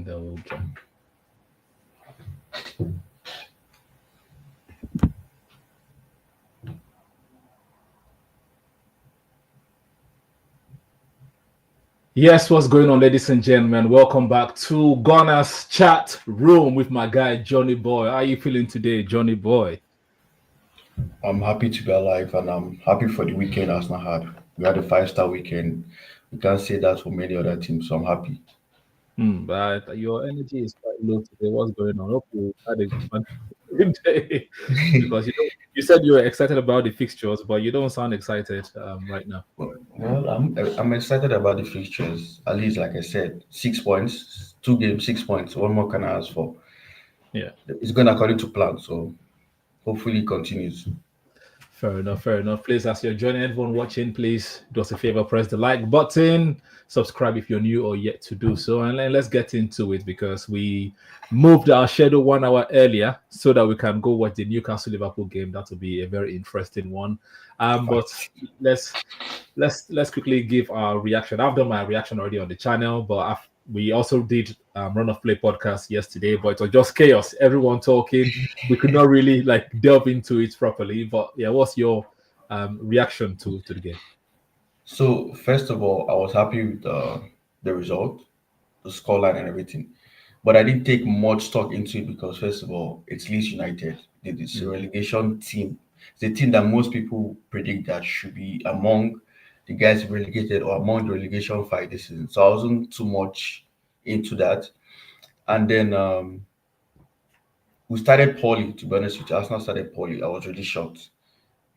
they will join. Yes, what's going on, ladies and gentlemen? Welcome back to Gunners Chatroom with my guy Joni-Boy. How are you feeling today, Joni-Boy? I'm happy to be alive and I'm happy for the weekend Arsenal had. We had a 5-star weekend. We can't say that for many other teams, so I'm happy. But your energy is quite low today. What's going on? Hope you had a fantastic day because you said you were excited about the fixtures, but you don't sound excited right now. I'm excited about the fixtures. At least, like I said, 6 points, 2 games, 6 points. One more can I ask for? Yeah. It's going according to plan, so hopefully it continues. Fair enough, fair enough. Please, as you're joining everyone watching, please do us a favor, press the like button, subscribe if you're new or yet to do so, and then let's get into it because we moved our schedule 1 hour earlier so that we can go watch the Newcastle Liverpool game. That will be a very interesting one. But let's quickly give our reaction. I've done my reaction already on the channel, but we also did Run of Play podcast yesterday, but it was just chaos. Everyone talking. We could not really delve into it properly. But yeah, what's your reaction to the game? So, first of all, I was happy with the result, the scoreline, and everything. But I didn't take much stock into it because, first of all, it's Leeds United. It's a relegation team. It's a team that most people predict that should be among the guys relegated or among the relegation fight this season. So I wasn't too much into that. And then we started poorly, to be honest with you. Arsenal started poorly. I was really shocked.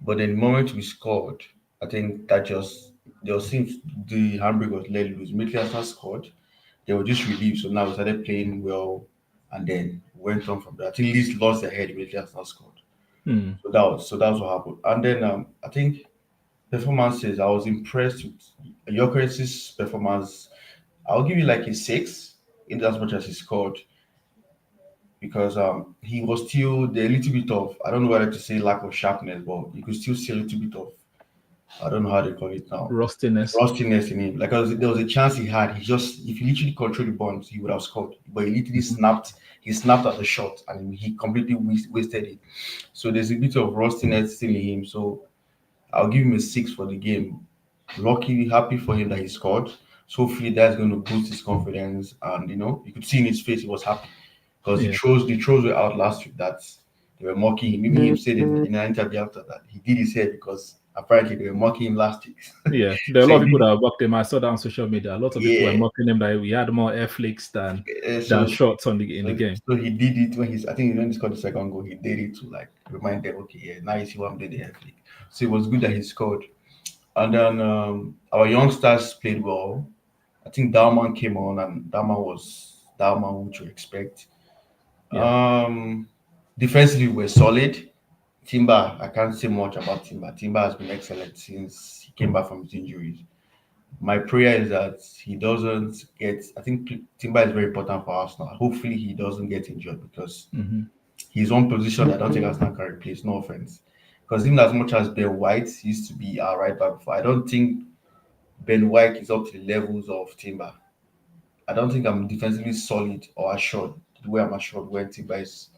But then the moment we scored, I think that just seems the handbrake was let loose. Immediately Arsenal scored, they were just relieved. So now we started playing well and then went on from there. I think Leeds lost their head immediately Arsenal scored. Hmm. So that was what happened. And then I think performances, I was impressed with Gyokeres' performance. I'll give you like a 6 in as much as he scored because he was still the little bit of, I don't know whether to say lack of sharpness, but you could still see a little bit of, I don't know how they call it now, Rustiness. rustiness in him. Like there was a chance he had. He just, if he literally controlled the ball, he would have scored. But he literally snapped. He snapped at the shot and he completely wasted it. So there's a bit of rustiness still in him. So I'll give him a 6 for the game. Lucky, happy for him that he scored. So hopefully that's going to boost his confidence. And you could see in his face he was happy because Yeah. the throws were out last week. That they were mocking him. Even him said in an interview after that he did his hair because apparently they were mocking him last week. Yeah, there are a So lot of he people did, that mocked him. I saw that on social media. A lot of people were yeah. mocking him that we had more air flicks than So shots in the so game. so he did it when I think when he scored the second goal, he did it to like remind them, okay, yeah, now you see what I'm doing the air flick. So it was good that he scored. And then our youngsters played well. I think Dowman came on, and Dowman was Dowman, which you expect. Yeah. Defensively, we're solid. Timber, I can't say much about Timber. Timber has been excellent since he came back from his injuries. My prayer is that he doesn't get. I think Timber is very important for Arsenal. Hopefully, he doesn't get injured because Mm-hmm. he's one position that I don't think Arsenal can replace. No offense, because even as much as Ben White used to be our right back before, I don't think Ben White is up to the levels of Timber. I don't think I'm defensively solid or assured the way I'm assured when Timber is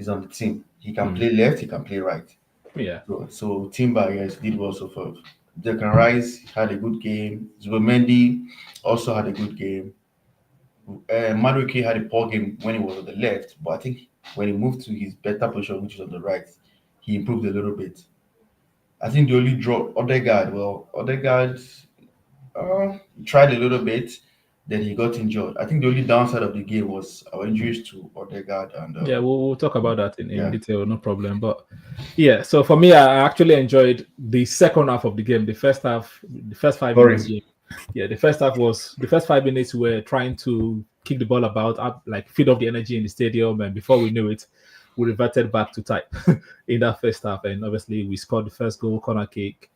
on the team. He can Mm. play left, he can play right. Yeah. So Timber, yes, did well so far. Gyokeres had a good game. Zubomendi also had a good game. Madueke had a poor game when he was on the left, but I think when he moved to his better position, which is on the right, he improved a little bit. I think the only draw Odegaard. Well, Odegaard tried a little bit, then he got injured. I think the only downside of the game was our injuries to Odegaard and Yeah, we'll talk about that in yeah. detail, no problem. But yeah, so for me, I actually enjoyed the second half of the game. The first half, the first 5 minutes, Sorry. yeah, the first 5 minutes were trying to kick the ball about, up, like feed off the energy in the stadium, and before we knew it, we reverted back to type in that first half. And obviously, we scored the first goal, corner kick,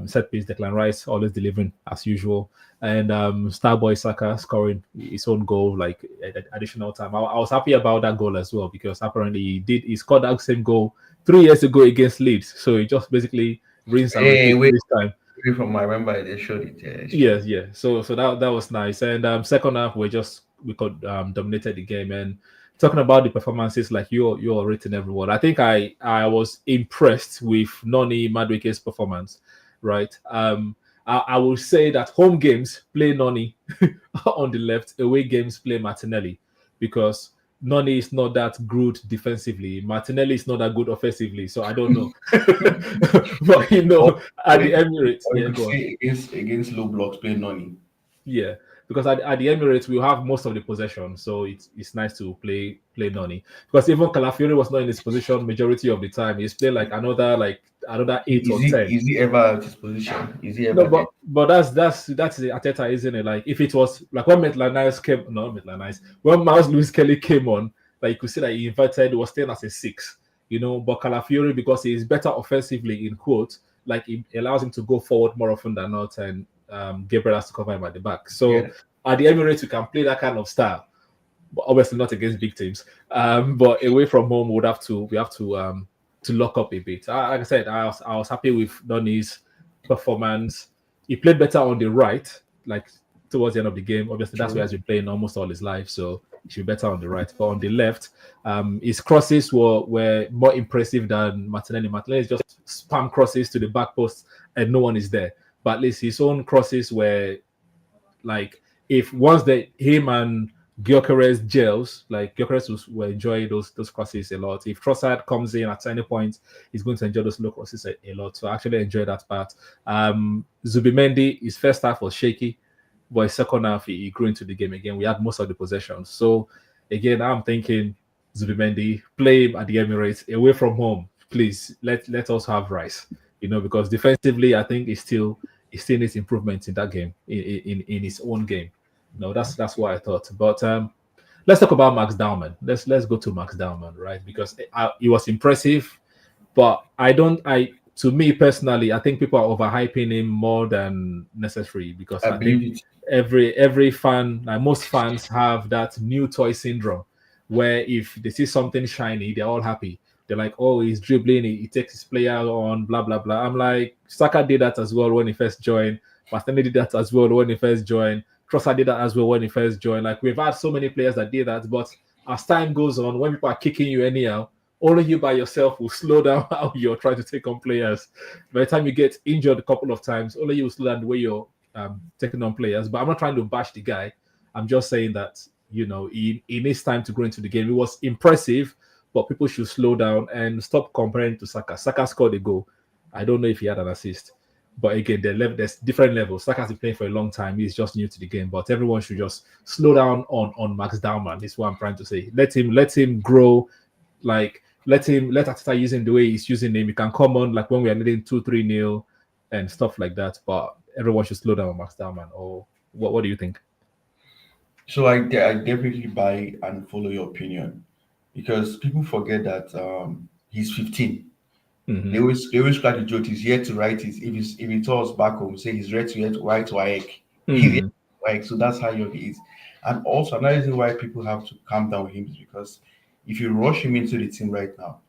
set piece, Declan Rice always delivering as usual, and Starboy Saka scoring his own goal like at additional time. I was happy about that goal as well because apparently he scored that same goal 3 years ago against Leeds, so he just basically rinse and Hey, repeat wait, this time. replay from I remember they showed it. Yeah, they showed Yes, it. yeah. So that was nice. And second half we could dominated the game. And talking about the performances, like you're rating everyone. I think I was impressed with Noni Madueke's performance, right? I will say that home games play Noni on the left, away games play Martinelli because Noni is not that good defensively. Martinelli is not that good offensively. So I don't know. But Or, at the Emirates, or you yeah, could go on. say against low blocks playing Noni. Yeah, because at the Emirates we have most of the possession, so it's nice to play Noni. Because even Calafiori was not in this position majority of the time. He's played like another 8 or 10. Is he ever at his position? Is he No, ever there? but that's the Arteta, isn't it? Like if it was like when Maitland Niles came, no Maitland Niles, when Miles Lewis Kelly came on, like you could see that he inverted was staying as a six, But Calafiori because he is better offensively in quote, like it allows him to go forward more often than not, and Gabriel has to cover him at the back. So Yeah. at the Emirates, we can play that kind of style, but obviously not against big teams. But away from home, we have to lock up a bit. Like I said, I was happy with Donny's performance. He played better on the right, like towards the end of the game. Obviously, that's where True. he's been playing almost all his life, so he should be better on the right. But on the left, his crosses were more impressive than Martinelli. Martinelli is just spam crosses to the back post, and no one is there. But at least his own crosses were like if once him and Gyokeres gels, like will enjoy those crosses a lot. If Trossard comes in at any point, he's going to enjoy those low crosses a lot. So I actually enjoy that part. Zubimendi, his first half was shaky, but his second half he grew into the game again. We had most of the possessions. So again, I'm thinking Zubimendi, play him at the Emirates, away from home. Please let us have Rice. Because defensively, I think he still needs improvement in that game, in his own game. No, that's what I thought. But let's talk about Max Dowman. Let's go to Max Dowman, right? Because he was impressive, but to me personally, I think people are overhyping him more than necessary because I I think believe it. every fan, like most fans, have that new toy syndrome, where if they see something shiny, they're all happy. They're like, oh, he's dribbling, he takes his player on, blah blah blah. I'm like, Saka did that as well when he first joined. Martinelli did that as well when he first joined. Trossard did that as well when he first joined. Like we've had so many players that did that, but as time goes on, when people are kicking you anyhow, only you by yourself will slow down how you're trying to take on players. By the time you get injured a couple of times, only you will slow down the way you're taking on players. But I'm not trying to bash the guy. I'm just saying that he needs time to grow into the game. It was impressive, but people should slow down and stop comparing to Saka. Saka scored a goal. I don't know if he had an assist. But again, there's different levels. Saka's been playing for a long time. He's just new to the game. But everyone should just slow down on Max Dowman. Is what I'm trying to say. Let him grow. Like let Arteta use him the way he's using him. He can come on like when we are leading 2-3 nil and stuff like that. But everyone should slow down on Max Dowman. Or what do you think? So I definitely buy and follow your opinion because people forget that he's 15. Mm-hmm. They always crack the joke. He's yet to write it. If he tells back home, say he's ready to yet to write WAEC. He's yet Mm-hmm. to WAEC. So that's how young he is. And also another reason why people have to calm down with him is because if you rush him into the team right now,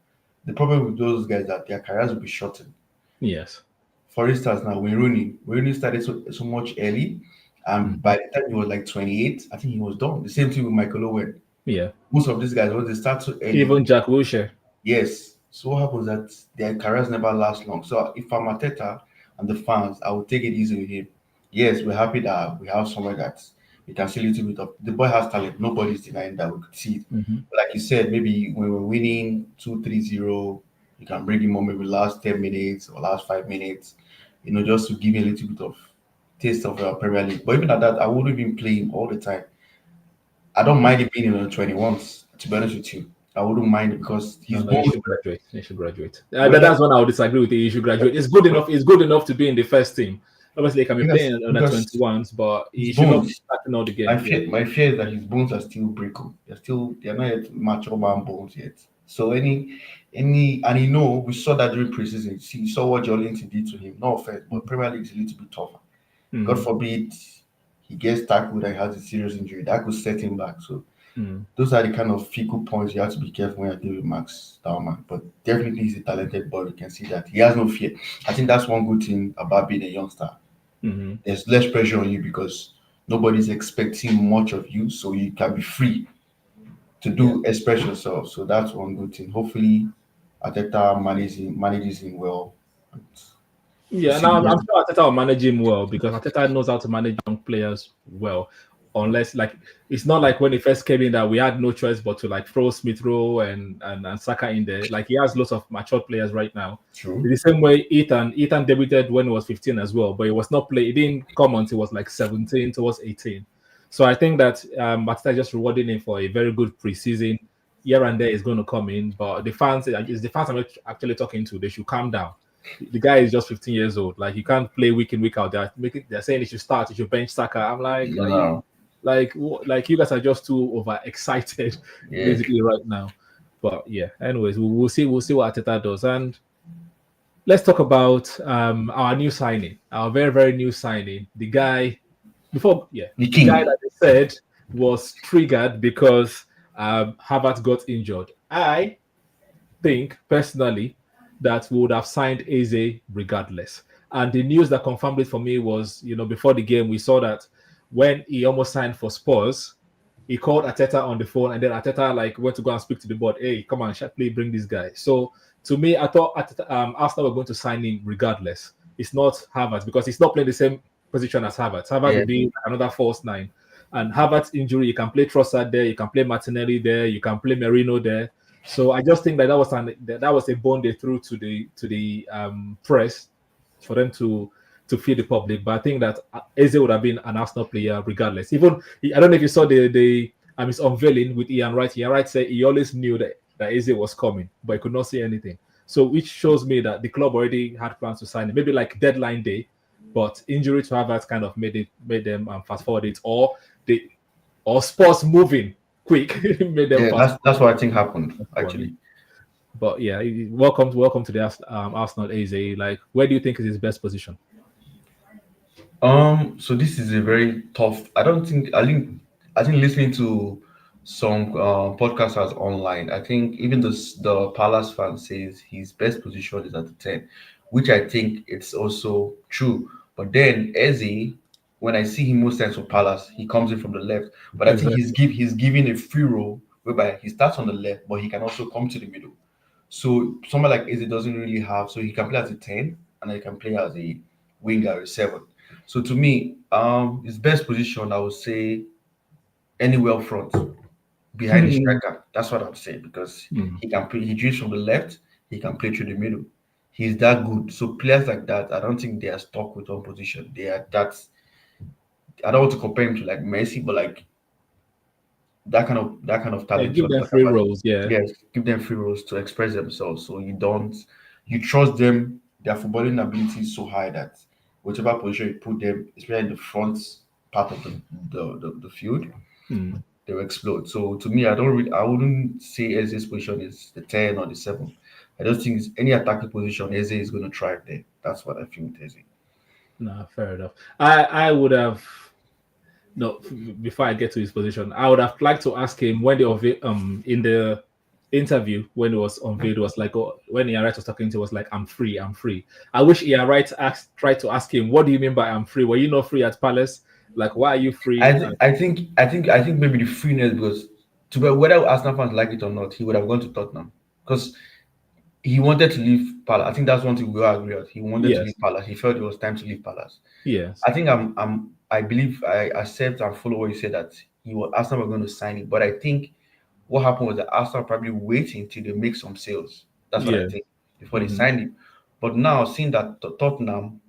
the problem with those guys that their careers will be shortened. Yes. For instance, now when Rooney started so much early, and Mm-hmm. by the time he was like 28, I think he was done. The same thing with Michael Owen. Yeah. Most of these guys, when they start so early, Even Jack Wilshere. yes. So what happens that their careers never last long. So if I'm Arteta and the fans, I will take it easy with him. Yes, we're happy that we have somewhere that we can see a little bit of. The boy has talent. Nobody's denying that. We could see it. Mm-hmm. But like you said, maybe when we're winning 2-3-0, you can bring him on maybe last 10 minutes or last 5 minutes, just to give you a little bit of taste of Premier League. But even at that, I wouldn't even play him all the time. I don't mind him being in the 21s, to be honest with you. I wouldn't mind it because No, he's no, he bold. should graduate. He should graduate. Whether That's when I would disagree with you. He should graduate. It's good enough. It's good enough to be in the first team. Obviously, he can be playing under because 21s, but his he should not be bones. starting all the My game. Yeah. fear, my fear is that his bones are still brittle. They're not yet mature man bones yet. So and we saw that during preseason. See, you saw what Jolinton did to him. No offense, but Premier League is a little bit tougher. God Mm-hmm. forbid he gets tackled and he has a serious injury. That could set him back. So Those are the kind of fickle points you have to be careful when you're dealing with Max Dowman. But definitely he's a talented boy. You can see that he has no fear. I think that's one good thing about being a youngster. There's less pressure on you because nobody's expecting much of you, so you can be free to express yourself. So that's one good thing. Hopefully, Arteta manages him well. We'll Yeah, see. now I'm sure Arteta will manage him well because Arteta knows how to manage young players well. Unless like it's not like when he first came in that we had no choice but to like throw Smith Rowe and Saka in there. Like he has lots of mature players right now. True. In the same way, Ethan debuted when he was 15 as well, but he was not play. He didn't come until he was like 17 towards 18. So I think that Arteta is just rewarding him for a very good preseason. Here and there is going to come in, but the fans, it's the fans I'm actually talking to. They should calm down. The guy is just 15 years old. Like, you can't play week in, week out. They're saying he should start, he should bench Saka. I'm like, are you, No. like you guys are just too overexcited Yeah. basically right now. But yeah, anyways, we'll see what Arteta does. And let's talk about our new signing, our very, very new signing. The guy The the guy king. that they said was triggered because Havertz got injured. I think personally that we would have signed Eze regardless. And the news that confirmed it for me was, before the game, we saw that when he almost signed for Spurs, he called Arteta on the phone, and then Arteta like went to go and speak to the board. Hey, come on, Shapley, bring this guy. So to me, I thought Arsenal were going to sign him regardless. It's not Havertz because he's not playing the same position as Havertz. Havertz will be another false nine. And Havertz injury, you can play Trossard there, you can play Martinelli there, you can play Merino there. So I just think that was a bone they threw to the press for them to feed the public. But I think that Eze would have been an Arsenal player regardless. Even I don't know if you saw the his unveiling with Ian Wright. Ian Wright said he always knew that Eze was coming, but he could not see anything. So which shows me that the club already had plans to sign him, maybe like deadline day, but injury to Havertz kind of made them fast forward it, or Spurs moving quick made them fast. That's what I think happened actually. But yeah, welcome to the Arsenal Eze. Like, where do you think is his best position? So this is a very tough. I think listening to some podcasters online, I think even the Palace fan says his best position is at the 10, which I think it's also true. But then Eze, when I see him most times for Palace, he comes in from the left. But I think he's giving a free role whereby he starts on the left, but he can also come to the middle. So someone like Eze doesn't really have, so he can play as a 10 and he can play as a winger or a 7. So to me, his best position, I would say, anywhere up front, behind the striker. That's what I would say because he can play. He drifts from the left. He can play through the middle. He's that good. So players like that, I don't think they are stuck with one position. They are that. I don't want to compare him to like Messi, but like that kind of Yeah, talent. give them free roles. Yeah. Yes, give them free roles to express themselves. So you trust them. Their footballing ability is so high that whichever position you put them, especially in the front part of the field, they'll explode. So to me, I wouldn't say Eze's position is the 10 or the 7. I just think it's any attacking position, Eze is going to thrive there. That's what I feel with Eze. No, fair enough. I would have no before I get to his position, I would have liked to ask him when in the interview when it was unveiled, was like, when Ian Wright was talking to, was like, I'm free. I wish Ian Wright tried to ask him, what do you mean by I'm free? Were you not free at Palace? Like, why are you free? I think maybe the freeness, because to be whether Arsenal fans like it or not, he would have gone to Tottenham because he wanted to leave Palace. I think that's one thing we all agree on. He wanted to Yes. leave Palace. He felt it was time to leave Palace. Yes. I think I believe I accept and follow what you said that Arsenal were going to sign it, but I think what happened was that Arsenal probably waiting till they make some sales. That's what I Yeah. think before they sign him. But now seeing that Tottenham,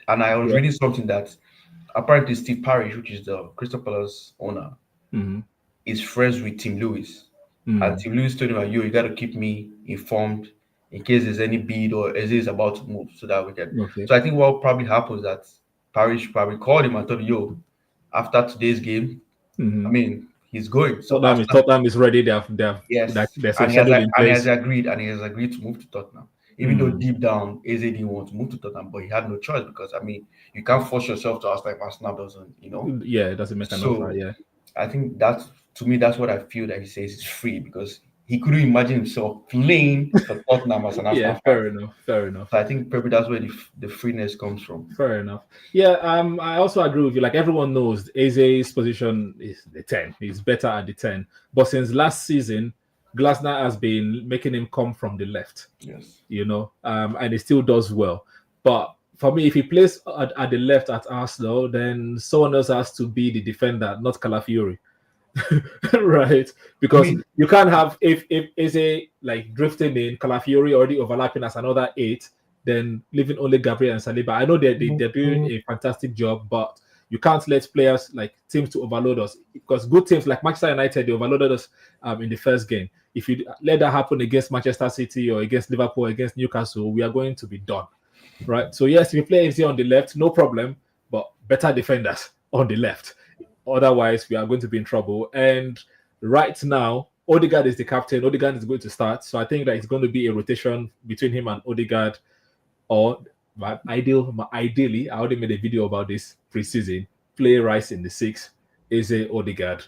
and I was reading something that apparently Steve Parish, which is the Crystal Palace owner, is friends with Tim Lewis. And Tim Lewis told him, like, you got to keep me informed in case there's any bid or Eze is about to move so that we can. Okay. So I think what probably happened is that Parish probably called him and told him, yo, after today's game, I mean, he's going. So Tottenham is ready. They have yes, there's a and schedule in he place. has agreed, to move to Tottenham. Even though deep down, Eze didn't want to move to Tottenham, but he had no choice because I mean, you can't force yourself to Arsenal if Arsenal doesn't, Yeah, it doesn't make an offer. Yeah. I think that's to me, that's what I feel that he says is free because he couldn't imagine himself playing for Tottenham as an Arsenal Yeah, fan. fair enough. Fair enough. So I think probably that's where the freeness comes from. Fair enough. Yeah, I also agree with you. Like everyone knows, Eze's position is the 10. He's better at the 10. But since last season, Glasner has been making him come from the left. Yes. And he still does well. But for me, if he plays at the left at Arsenal, then someone else has to be the defender, not Calafiori. Right? Because you can't have if Eze like drifting in, Calafiori already overlapping as another 8, then leaving only Gabriel and Saliba. I know they're doing a fantastic job, but you can't let players like teams to overload us because good teams like Manchester United, they overloaded us in the first game. If you let that happen against Manchester City or against Liverpool, against Newcastle, we are going to be done. Right? So yes, if you play FC on the left, no problem, but better defenders on the left. Otherwise, we are going to be in trouble. And right now, Odegaard is the captain. Odegaard is going to start. So I think that it's going to be a rotation between him and Odegaard. Or ideally, I already made a video about this preseason. Play Rice in the 6, Eze Odegaard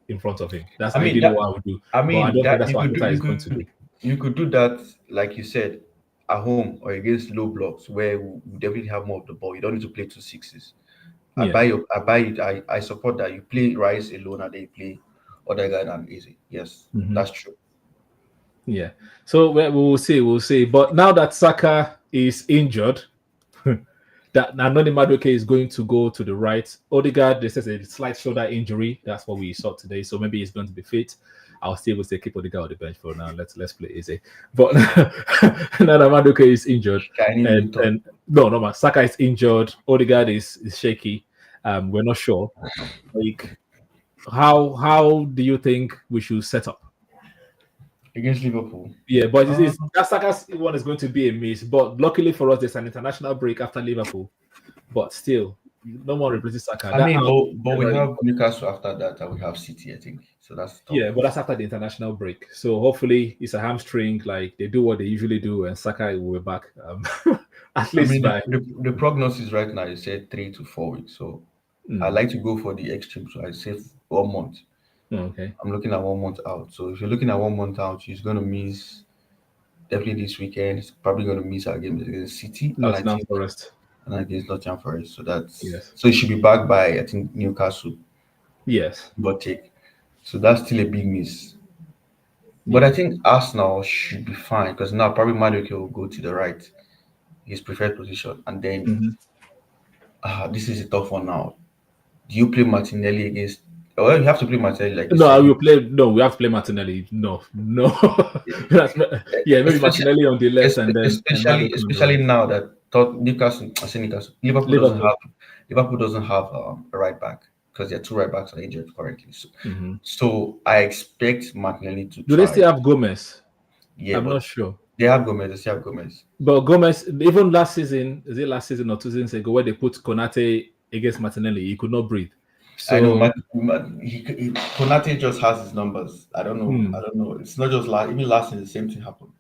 in front of him. That's ideally what I would do. I mean, but I don't think that's what Arteta is going to do. You could do that, like you said, at home or against low blocks where we definitely have more of the ball. You don't need to play 2 6s. I buy it. I support that. You play Rice alone and they play Odegaard and Eze. Yes, that's true. Yeah. So we'll see. We'll see. But now that Saka is injured, that Noni Madueke is going to go to the right. Odegaard, this is a slight shoulder injury. That's what we saw today. So maybe he's going to be fit. I'll still say keep Odegaard on the bench for now. Let's play easy. But now that Madueke is injured, and no, Saka is injured. Odegaard is shaky. We're not sure. Like, how do you think we should set up against Liverpool? Yeah, but that Saka's one is going to be a miss. But luckily for us, there's an international break after Liverpool. But still, no one replaces Saka. But we have Newcastle after that, and we have City, I think. So that's tough. Yeah, but that's after the international break. So hopefully it's a hamstring. Like they do what they usually do, and Saka will be back. At least the prognosis right now is said 3 to 4 weeks. So I like to go for the extreme. So I say 1 month. Okay. I'm looking at 1 month out. So if you're looking at 1 month out, he's going to miss definitely this weekend. He's probably going to miss our game against City Nottingham Forest and against Nottingham Forest. So that's so he should be back by I think Newcastle. Yes, but so that's still a big miss. But I think Arsenal should be fine because now probably Madueke will go to the right, his preferred position, and then this is a tough one now. Do you play Martinelli against? Well, you have to play Martinelli like this. No, we have to play Martinelli. No. Maybe Martinelli on the left, and then especially now that Liverpool doesn't have a right back because their 2 right backs are injured currently. So I expect Martinelli to. Do they still have Gomez? Yeah, I'm not sure. They have Gomez. They still have Gomez. But Gomez, even last season, is it last season or 2 seasons ago, where they put Konate against Martinelli, he could not breathe. So, I know, Konate just has his numbers. I don't know. It's not just even last season, the same thing happened.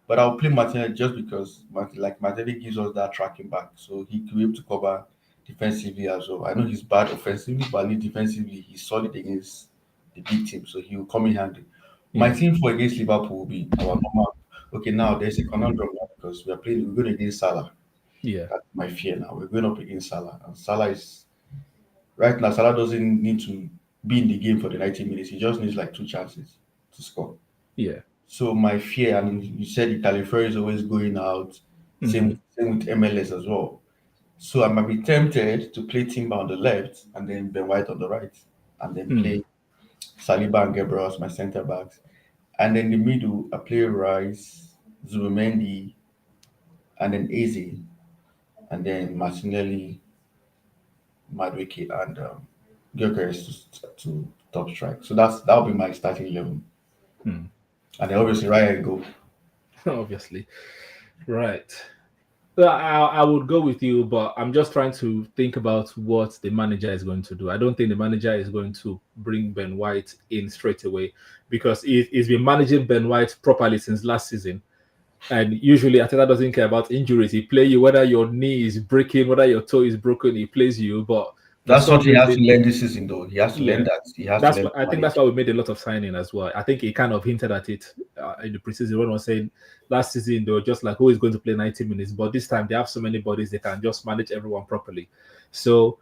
But I'll play Martinelli just because Martinelli gives us that tracking back, so he could be able to cover defensively as well. I know he's bad offensively, but at least defensively he's solid against the big team, so he will come in handy. My team for against Liverpool will be our normal. Okay, now there's a conundrum now because we're going against Salah. Yeah, that's my fear now. We're going up against Salah, and Salah doesn't need to be in the game for the 90 minutes. He just needs like 2 chances to score. Yeah. So my fear, you said the California is always going out. Same with MLS as well. So I might be tempted to play Timber on the left and then Ben White on the right, and then play Saliba and Gabriel as my center backs. And then in the middle, I play Rice, Zubimendi, and then Eze, and then Martinelli, Madueke, and Gyokeres to top strike. So that'll be my starting 11. And then obviously Ryan go. Obviously. Right. Well, I would go with you, but I'm just trying to think about what the manager is going to do. I don't think the manager is going to bring Ben White in straight away because he's been managing Ben White properly since last season. And usually Arteta doesn't care about injuries. He plays you whether your knee is breaking, whether your toe is broken, he plays you. But That's something he has to fundraising. learn this season, though. He has to learn Yeah, that. He has to learn I to think manage. that's why we made a lot of signing as well. I think he kind of hinted at it in the preseason when I was saying last season they were just like, who is going to play 90 minutes? But this time they have so many bodies they can just manage everyone properly. So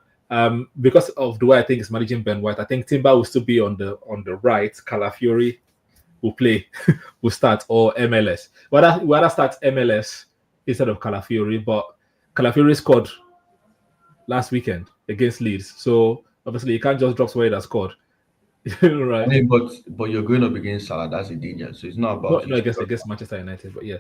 because of the way I think it's managing Ben White, I think Timber will still be on the right. Calafiori will play, will start, or MLS. Whether start MLS instead of Calafiori, but Calafiori scored last weekend against Leeds. So obviously you can't just drop somebody that scored. I Right. mean, but you're going up against Salah. That's a danger. So it's not No, about no, his. I guess Manchester United, but yeah.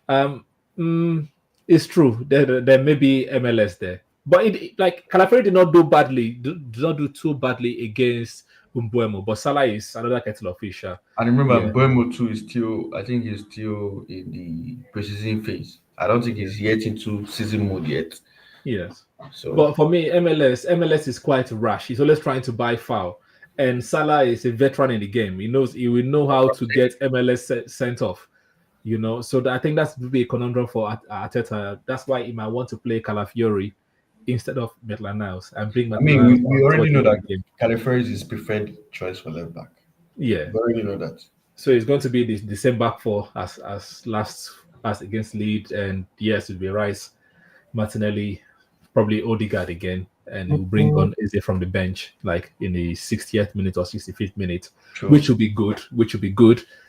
Um it's true. There may be MLS there. But like Calaferi did not do badly, did not do too badly against Umbuemo, but Salah is another kettle of fish. And remember, Yeah, Burmo too is still. I think he's still in the preseason phase. I don't think yeah, he's yet into season mode yet. yes. So But for me, MLS is quite rash. He's always trying to buy foul. And Salah is a veteran in the game. He will know that's how what I'm to saying. get MLS sent off. So I think that's be a conundrum for Arteta. That's why he might want to play Calafiori instead of Maitland Niles and bring I mean, Maitland Niles we on already towards the know end of that the game. Califeri is his preferred choice for left back. Yeah. We already know that. So it's going to be the same back four as against Leeds, and yes, it'll be Rice, Martinelli, probably Odegaard again, and he'll bring on Eze from the bench, like in the 60th minute or 65th minute, True. which will be good.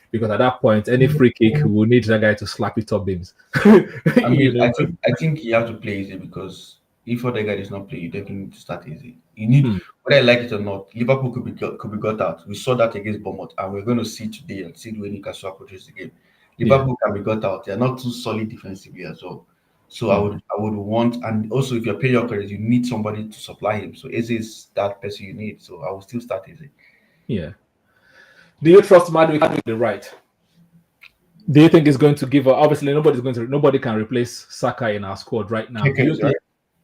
Because at that point, any free kick will need that guy to slap it up beams. I you mean, know. I think you have to play easy because if other guy does not play, you definitely need to start easy. You need, Hmm. whether I like it or not, Liverpool could be got out. We saw that against Bournemouth, and we're going to see today and see the way Newcastle approaches the game. Yeah. Liverpool can be got out. They are not too solid defensively as well. So Hmm. I would want, and also if you're paying your credit, you need somebody to supply him. So Eze is that person you need. So I will still start Eze. Yeah. Do you trust Madueke with the right? Do you think it's going to give? Obviously, nobody can replace Saka in our squad right now. Do you Gyökeres, right? think?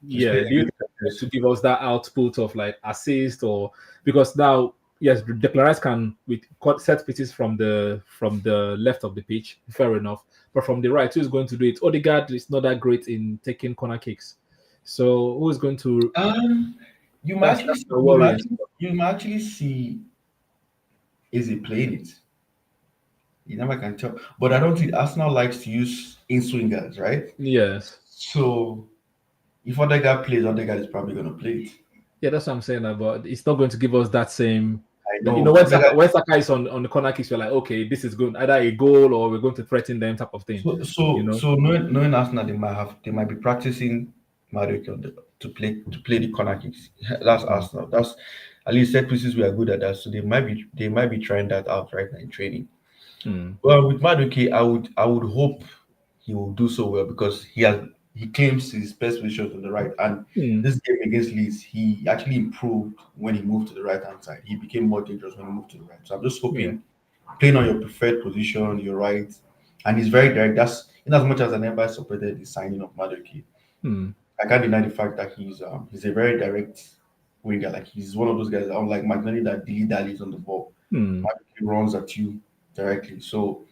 He's Yeah. playing Do you think against it's going Gyökeres. to give us that output of like assist or because now yes, Declares can with cut set pieces from the left of the pitch, fair enough. But from the right, who's going to do it? Odegaard is not that great in taking corner kicks. So who is going to? Um, That's the worrying. you might actually see Eze playing it. You never can tell. But I don't think Arsenal likes to use in swingers, right? Yes. So if other guy plays, other guy is probably gonna play it. Yeah, that's what I'm saying. But it's not going to give us that same. I You know, know when other Saka, guy. when Saka is on the corner kicks, you're like, okay, this is good. Either a goal or we're going to threaten them, type of thing. You know. Knowing Arsenal, they might be practicing Madueke on to play the corner kicks. That's Mm. Arsenal. That's at least set pieces we are good at that. So they might be trying that out right now in training. Mm. Well, with Madueke, I would hope he will do so well because he claims his best position on the right. And Mm. this game against Leeds, he actually improved when he moved to the right hand side. He became more dangerous when he moved to the right. So I'm just Yeah. hoping playing on your preferred position, you're right, and he's very direct. That's in as much as I never supported the signing of Madueke. Mm. I can't deny the fact that he's a very direct winger. Like he's one of those guys, unlike McNally, that dilly dallies on the ball. Mm. Madueke runs at you directly. So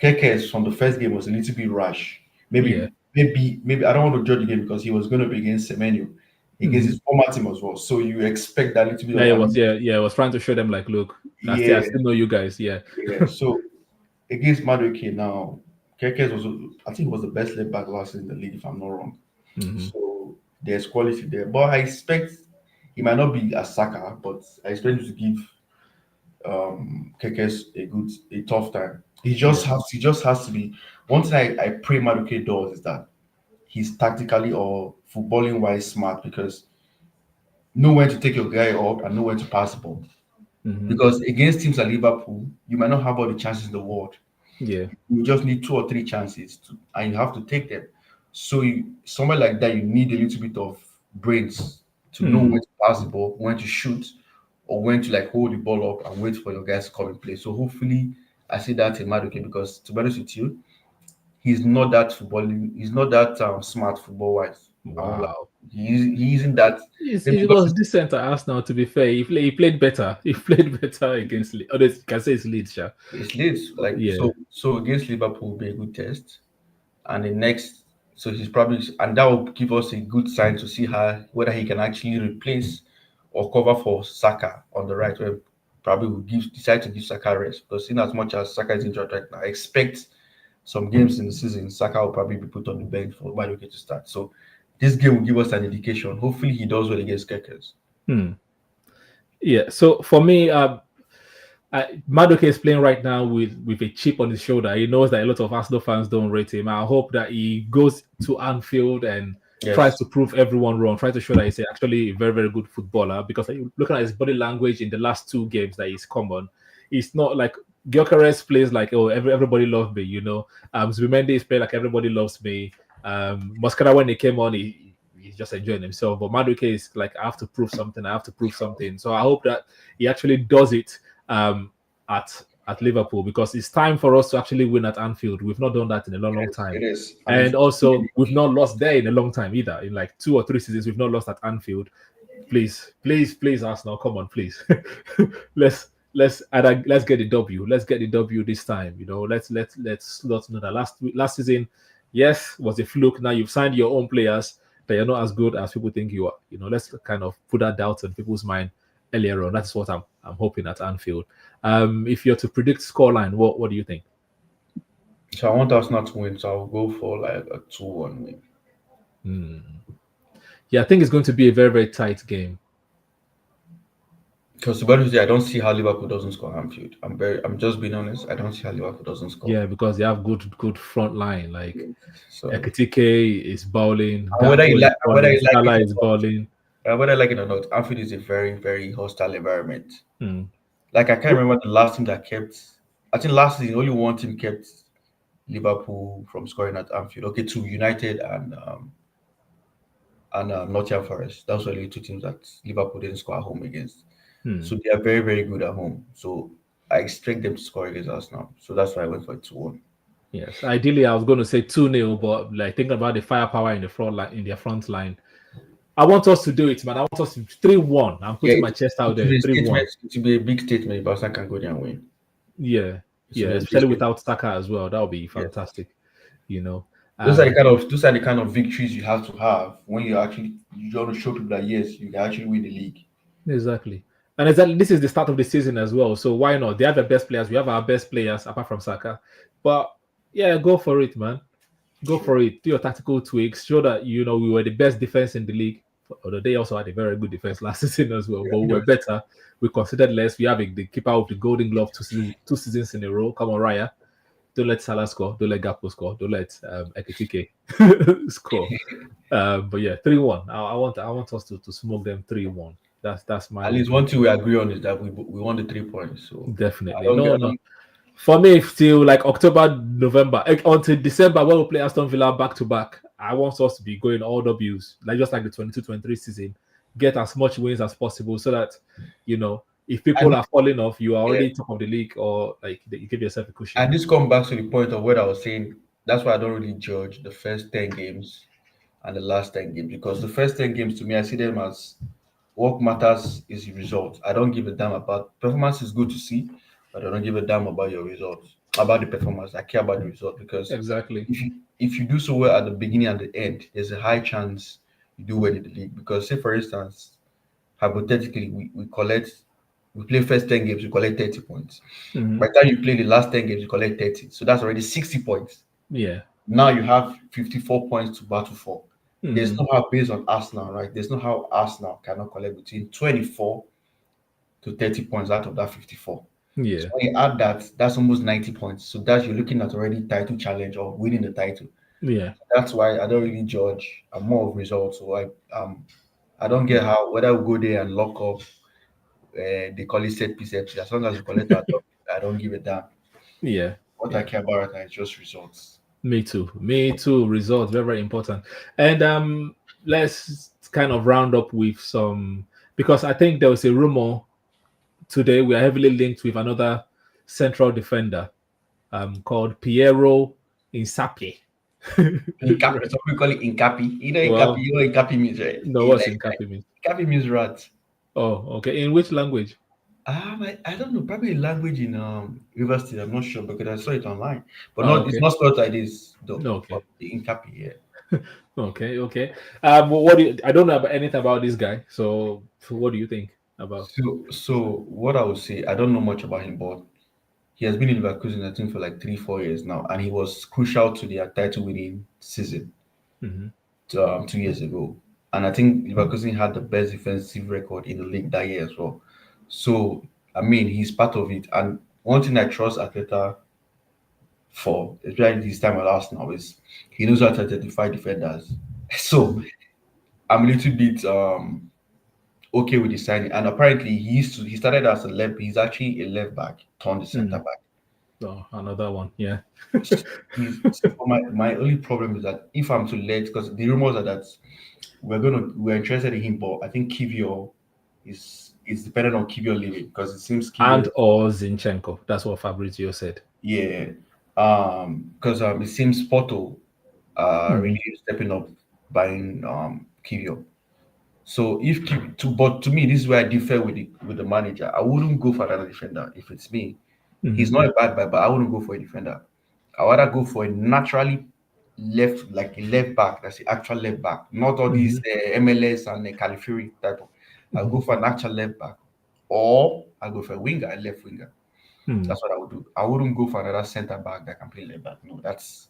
Kekes from the first game was a little bit rash. Yeah. Maybe I don't want to judge the game because he was going to be against Semenyo, against Mm. his former team as well. So you expect that little bit Yeah, of it was. Yeah, yeah. I was trying to show them like, look, I yeah, still know you guys. Yeah. yeah. So against Madueke now, Kekes was I think was the best left back last season in the league if I'm not wrong. Mm-hmm. So there's quality there, but I expect he might not be a Saka, but I expect him to give Kekes a tough time. Yeah. He just has to be. One thing I pray Madueke does is that he's tactically or footballing wise smart because know when to take your guy up and know when to pass the ball. Mm-hmm. Because against teams like Liverpool, you might not have all the chances in the world. Yeah. You just need two or three chances and you have to take them. So somewhere like that, you need a little bit of brains to know Mm. when to pass the ball, when to shoot, or when to like hold the ball up and wait for your guys to come and play. So hopefully, I see that in Madueke because to be honest with you, he's not that footballing. He's not that smart football wise. I won't lie. Wow. He isn't that. Maybe It because was decent at Arsenal. To be fair, he played better. He played better against. Others can say it's Leeds, it's Leeds. Like yeah. so against Liverpool will be a good test. And the next So he's probably, and that will give us a good sign to see how whether he can actually replace or cover for Saka on the right, where probably will decide to give Saka rest. Because in as much as Saka is injured right now, I expect some games in the season Saka will probably be put on the bench for Madueke to start. So this game will give us an indication. Hopefully he does well against Gyökeres. Hmm. Yeah. So for me, Madueke is playing right now with a chip on his shoulder. He knows that a lot of Arsenal fans don't rate him. I hope that he goes to Anfield and tries Yes. to prove everyone wrong. Try to show that he's actually a very, very good footballer. Because looking at his body language in the last two games that he's common, it's not like Gyokeres plays like, oh, everybody loves me. Zubimendi is playing like everybody loves me. Mosquera, when he came on, he's just enjoying himself. But Madueke is like, I have to prove something. I have to prove something. So I hope that he actually does it at Liverpool, because it's time for us to actually win at Anfield. We've not done that in a long, long time. It is. And also, we've not lost there in a long time either. In like 2 or 3 seasons, we've not lost at Anfield. Please, please, please, Arsenal, come on, please. let's get the W. Let's get the W this time. Let's not know that last season, yes, was a fluke. Now you've signed your own players, that you're not as good as people think you are. Let's kind of put that doubt in people's mind earlier on. That's what I'm hoping at Anfield. If you're to predict scoreline, what do you think? So I want us not to win, so I'll go for like a 2-1 win. Yeah, I think it's going to be a very, very tight game. Because to be honest with you, I don't see how Liverpool doesn't score Anfield. I'm just being honest. I don't see how Liverpool doesn't score. Yeah, because they have good front line. Like So Ekitike is bowling, whether you like, whether you like Salah it is or not, bowling. whether I like it or not, Anfield is a very, very hostile environment. Hmm. Like I can't remember the last team that kept. I think last season only one team kept Liverpool from scoring at Anfield. Okay, two, United and Nottingham Forest. Those were the two teams that Liverpool didn't score at home against. So they are very, very good at home. So I expect them to score against us now. So that's why I went for 2-1. Yes, ideally I was going to say 2-0, but like thinking about the firepower in the front line, in their front line, I want us to do it, man. I want us to 3-1. I'm putting my chest out there. 3-1. It will be a big statement. Barca can go there and win. Yeah, especially without Saka as well. That would be fantastic. Those are the kind of victories you have to have when you want to show people that yes, you can actually win the league. Exactly. And this is the start of the season as well. So why not? They have the best players. We have our best players apart from Saka. But yeah, go for it, man. Go for it. Do your tactical tweaks. Show that we were the best defense in the league. Although they also had a very good defense last season as well. But we were better. We considered less. We have the keeper of the Golden Glove two seasons in a row. Come on, Raya. Don't let Salah score. Don't let Gakpo score. Don't let Ekitike score. But yeah, 3-1. I want us to smoke them 3-1. That's my. At least one thing we agree on is that we won the 3 points. So definitely no. For me, till like October, November, until December, when we play Aston Villa back to back, I want us to be going all W's, just like the 22-23 season. Get as much wins as possible, so that if people are falling off, you are already top of the league, or like you give yourself a cushion. And this comes back to the point of what I was saying. That's why I don't really judge the first 10 games and the last 10 games, because the first 10 games to me, I see them as what matters is the result. I don't give a damn about performance. Is good to see, but I don't give a damn about your results, about the performance. I care about the result, because exactly, if you do so well at the beginning and the end, there's a high chance you do well in the league. Because say for instance, hypothetically, we play first 10 games, we collect 30 points. Mm-hmm. By the time you play the last 10 games, you collect 30. So that's already 60 points. Yeah. Now you have 54 points to battle for. Mm-hmm. There's no how, based on Arsenal, right? There's no how Arsenal cannot collect between 24 to 30 points out of that 54. Yeah. So when you add that, that's almost 90 points. So that's you're looking at already title challenge or winning the title. Yeah. That's why I don't really judge. I'm more of results. So I don't get how whether we go there and lock up. They call it set piece. As long as we collect that, I don't give a damn. Yeah. What I care about right now is just results. Me too. Results, very, very important. And let's kind of round up with some, because I think there was a rumor today. We are heavily linked with another central defender called Piero Insapi. Incapi, some people call it Incapi. You know Incapi, you know Incapi means, right? No, what's Incapi mean? Incapi means rat. Oh, okay. In which language? I don't know. Probably a language in River State. I'm not sure because I saw it online. But okay. It's not spelled like this though. Okay. Incapi, yeah. Okay. What do I don't know about anything about this guy. So what do you think about? So what I would say, I don't know much about him, but he has been in Leverkusen, I think, for like 3, 4 years now, and he was crucial to their title-winning season Hmm. 2 years ago. And I think Leverkusen had the best defensive record in the league that year as well. So I mean, he's part of it. And one thing I trust Arteta for, especially this time at Arsenal, is he knows how to identify defenders. So I'm a little bit okay with the signing. And apparently he started as a left. He's actually a left back turned the center back. Oh, another one. Yeah. So my only problem is that if I'm to let, because the rumors are that we're interested in him, but I think Kivio is dependent on Kivio leaving because it seems And Kivio, or Zinchenko. That's what Fabrizio said. yeah, because it seems Porto are Mhm. really stepping up buying Kivio. So if but to me, this is where I differ with the manager. I wouldn't go for another defender if it's me. He's Mhm. not a bad guy, but I wouldn't go for a defender. I would rather go for a naturally left, like a left back. That's the actual left back, not all these Mhm. MLS and Califiri type of. I'll go Mhm. for an actual left back, or I'll go for a winger, a left winger. Mhm. That's what I would do. I wouldn't go for another center back that can play left back. No, that's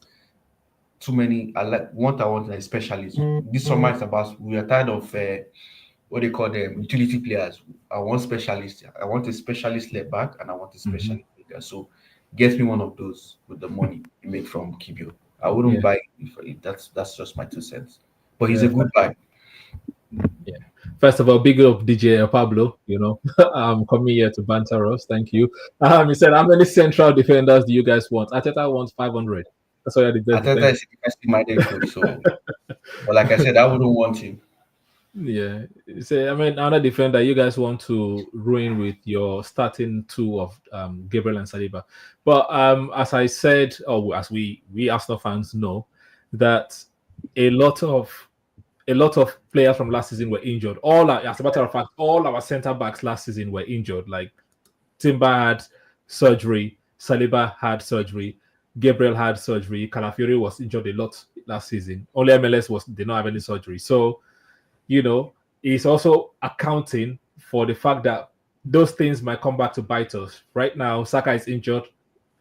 too many. I want like specialists. This summer is about. We are tired of what they call them utility players. I want specialists. I want a specialist left back and I want a Mhm. specialist winger. So get me one of those with the money you make from Kibio. I wouldn't Yeah. buy it for it. That's just my 2 cents. But he's a Yeah. good buy. Yeah. First of all, big up DJ Pablo, coming here to banter us. Thank you. He said, how many central defenders do you guys want? Arteta wants 500. That's why I did that. Ateta is a defensive minded coach, so but like I said, I wouldn't want him. Yeah. Say, I mean, another defender you guys want to ruin with your starting two of Gabriel and Saliba. But as I said, or as we Arsenal fans know, that a lot of players from last season were injured. As a matter of fact, all our centre backs last season were injured. Like Timber had surgery, Saliba had surgery, Gabriel had surgery, Calafiori was injured a lot last season. Only MLS did not have any surgery. So you know, it's also accounting for the fact that those things might come back to bite us. Right now, Saka is injured.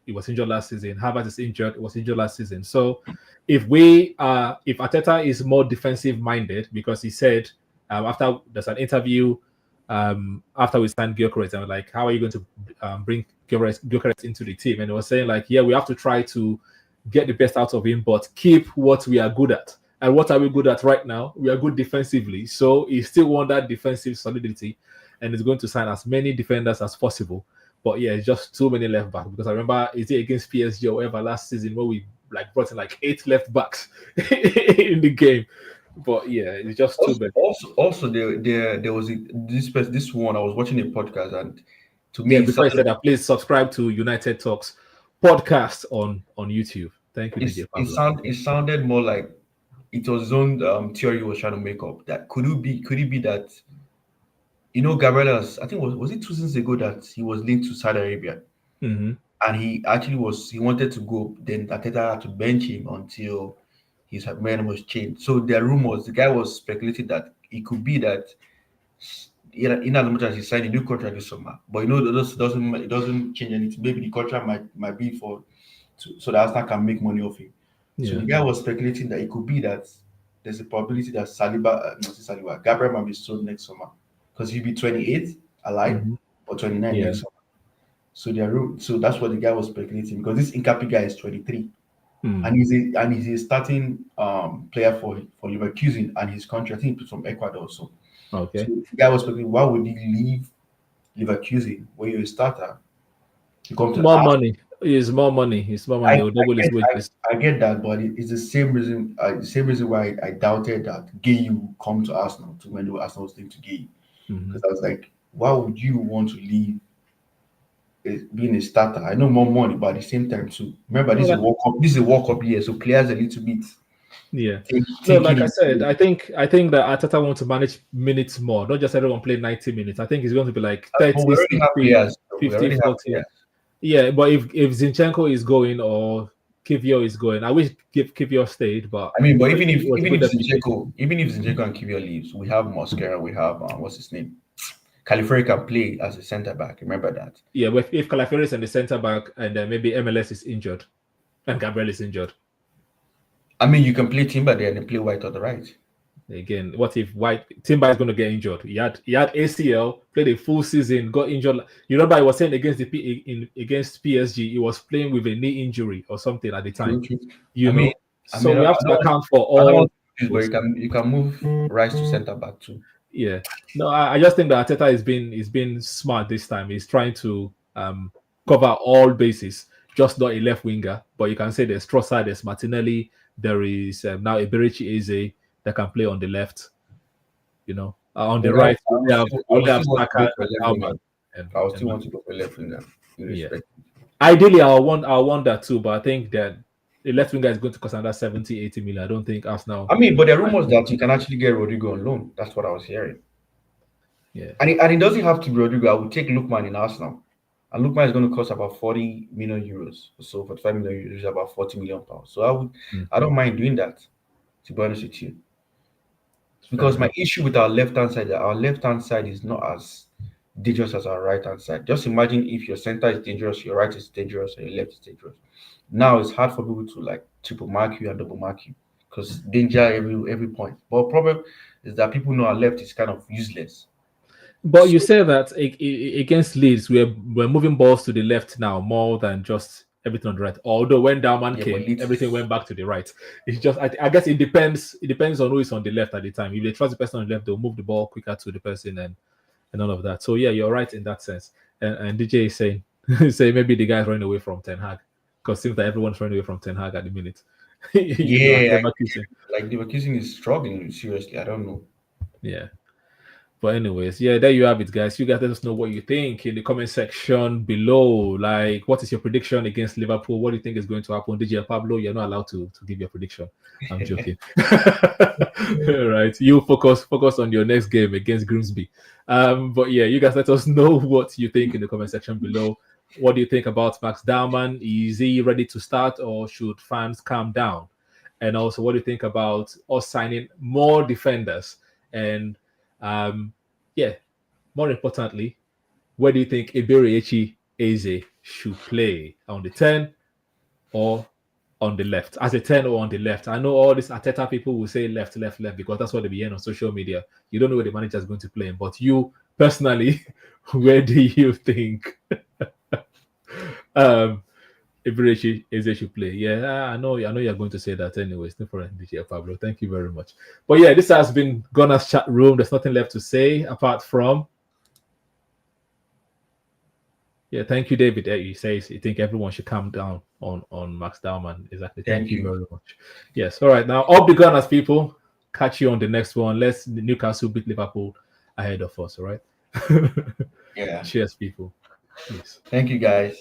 He was injured last season. Havertz is injured. He was injured last season. So if Arteta is more defensive minded, because he said after there's an interview after we signed Gyokeres, and we're like, how are you going to bring Gyokeres into the team? And he was saying like, yeah, we have to try to get the best out of him, but keep what we are good at. And what are we good at right now? We are good defensively. So he still want that defensive solidity and is going to sign as many defenders as possible. But yeah, it's just too many left backs. Because I remember, is it against PSG or whatever last season where we like brought in like 8 left backs in the game. But yeah, it's just too many. Also there was this one I was watching a podcast and to Yeah, me before I said that, please subscribe to United Talks podcast on YouTube. Thank you, DJ Pablo. it sounded more like it was his own theory he was trying to make up. That could it be that Gabriel, I think was it 2 seasons ago that he was linked to Saudi Arabia Mm-hmm. and he actually he wanted to go, then Ateta had to bench him until his man was changed. So there are rumors, the guy was speculating that it could be that in as much as he signed a new contract this summer, but it doesn't change anything. Maybe the contract might be so that Arsenal can make money off him. So Yeah. the guy was speculating that it could be that there's a probability that Gabriel might be sold next summer because he'll be 28 alive Mm-hmm. or 29 Yeah. next summer. So that's what the guy was speculating because this Incapi guy is 23 and Mm. he's a starting player for Leverkusen and his country. I think he's from Ecuador. So Okay. the guy was speculating why would he leave Leverkusen when you're a starter to come to More Arsenal? money. It's more money. It's more money. He'll double his wages. I get that, but it's the same reason. The same reason why I doubted that Gay would come to Arsenal to when Arsenal was linked to Gay, Mm-hmm. because I was like, why would you want to leave being a starter? I know more money, but at the same time too. Remember, this is a World Cup. This is a World Cup year, so players are a little bit Yeah. No, thinking like I said, into. I think that Arteta wants to manage minutes more, not just everyone play 90 minutes. I think it's going to be like But 30, 60, we 50, already have 40. players. Yeah, but if Zinchenko is going or Kivio is going. I wish Kivio stayed, but I mean, but even it if was a good deputy. Even if Zinchenko and Kivio leaves, we have Mosquera, we have what's his name, Califeri can play as a centre back. Remember that. Yeah, but if Calaferi is in the centre back and then maybe MLS is injured and Gabriel is injured. I mean, you can play Timber there and then play White on the right. Again, what if Timber is going to get injured? He had ACL, played a full season, got injured. You remember I was saying against against PSG, he was playing with a knee injury or something at the time. True. You know, I so mean, we have to account for I don't all. want to use, but you can move Rice to centre back too. Yeah, no, I just think that Arteta is being smart this time. He's trying to cover all bases, just not a left winger. But you can say there's Trossard, there's Martinelli, there is now Iberici Eze that can play on the left. You know, on the right, we have Saka and Dowman. I would still want to go for left winger. Yeah. Ideally, I want that too, but I think that the left winger is going to cost another 70, 80 million. I don't think Arsenal. I mean, but there are rumors that you can actually get Rodrigo on loan. That's what I was hearing. Yeah. And it doesn't have to be Rodrigo. I would take Lookman in Arsenal. And Lookman is going to cost about 40 million euros. So 45 million euros is about 40 million pounds. So I don't mind doing that, to be honest with you. Because my issue with our left-hand side is not as dangerous as our right-hand side. Just imagine if your center is dangerous, your right is dangerous, and your left is dangerous. Now it's hard for people to like triple mark you and double mark you because danger every point. But problem is that people know our left is kind of useless. But you say that against Leeds, we're moving balls to the left now more than just everything on the right. Although when Dowman came, everything went back to the right. It's just I guess it depends. It depends on who is on the left at the time. If they trust the person on the left, they'll move the ball quicker to the person and all of that. So yeah, you're right in that sense. And DJ is saying say maybe the guy's running away from Ten Hag because it seems that everyone's running away from Ten Hag at the minute. Yeah, like Leverkusen is struggling seriously. I don't know. Yeah. But anyways, yeah, there you have it, guys. You guys let us know what you think in the comment section below. Like, what is your prediction against Liverpool? What do you think is going to happen? DJ Pablo, you're not allowed to give your prediction. I'm joking. All right, you focus on your next game against Grimsby. But yeah, you guys let us know what you think in the comment section below. What do you think about Max Dowman? Is he ready to start, or should fans calm down? And also, what do you think about us signing more defenders? And yeah, more importantly, where do you think Iberici Eze should play? On the 10 or on the left? As a 10 or on the left? I know all these Arteta people will say left, because that's what they be hearing on social media. You don't know where the manager is going to play. But you, personally, where do you think Iberici Eze should play? Yeah, I know you're going to say that anyways. No problem, DJ Pablo. Thank you very much. But yeah, this has been Gunners Chat Room. There's nothing left to say apart from thank you, David. He says he think everyone should calm down on Max Dowman. Exactly. Thank you very much. Yes. All right. Now, up the Gunners, people. Catch you on the next one. Let's Newcastle beat Liverpool ahead of us. All right. Yeah. Cheers, people. Yes. Thank you, guys.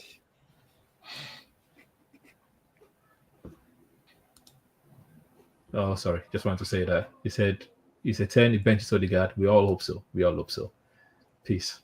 Oh, sorry. Just wanted to say that. He said he's a 10, he benches Odegaard. We all hope so. Peace.